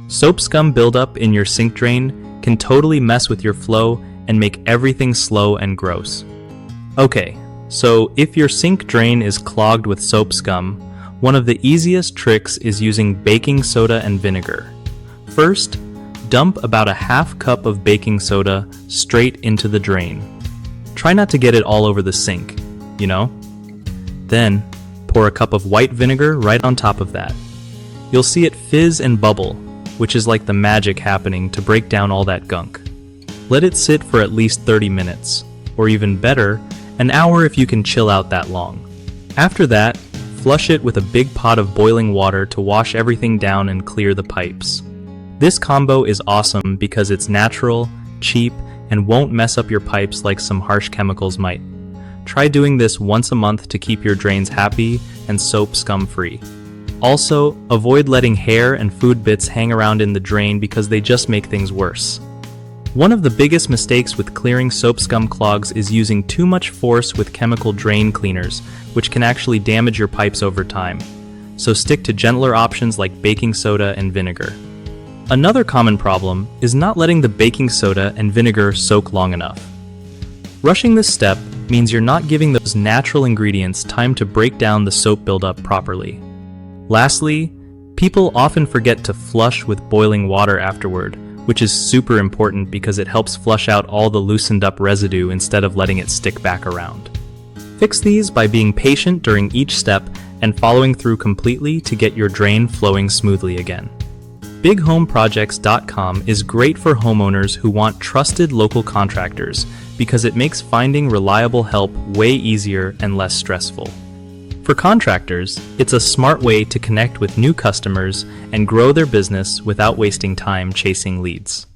Soap scum buildup in your sink drain can totally mess with your flow and make everything slow and gross. Okay, so if your sink drain is clogged with soap scum, one of the easiest tricks is using baking soda and vinegar. First, dump about a half cup of baking soda straight into the drain. Try not to get it all over the sink, you know? Then, pour a cup of white vinegar right on top of that. You'll see it fizz and bubble, which is like the magic happening to break down all that gunk. Let it sit for at least 30 minutes, or even better, an hour if you can chill out that long. After that, flush it with a big pot of boiling water to wash everything down and clear the pipes. This combo is awesome because it's natural, cheap, and won't mess up your pipes like some harsh chemicals might. Try doing this once a month to keep your drains happy and soap scum free. Also, avoid letting hair and food bits hang around in the drain because they just make things worse. One of the biggest mistakes with clearing soap scum clogs is using too much force with chemical drain cleaners, which can actually damage your pipes over time. So stick to gentler options like baking soda and vinegar. Another common problem is not letting the baking soda and vinegar soak long enough. Rushing this step means you're not giving those natural ingredients time to break down the soap buildup properly. Lastly, people often forget to flush with boiling water afterward, which is super important because it helps flush out all the loosened up residue instead of letting it stick back around. Fix these by being patient during each step and following through completely to get your drain flowing smoothly again. BigHomeProjects.com is great for homeowners who want trusted local contractors because it makes finding reliable help way easier and less stressful. For contractors, it's a smart way to connect with new customers and grow their business without wasting time chasing leads.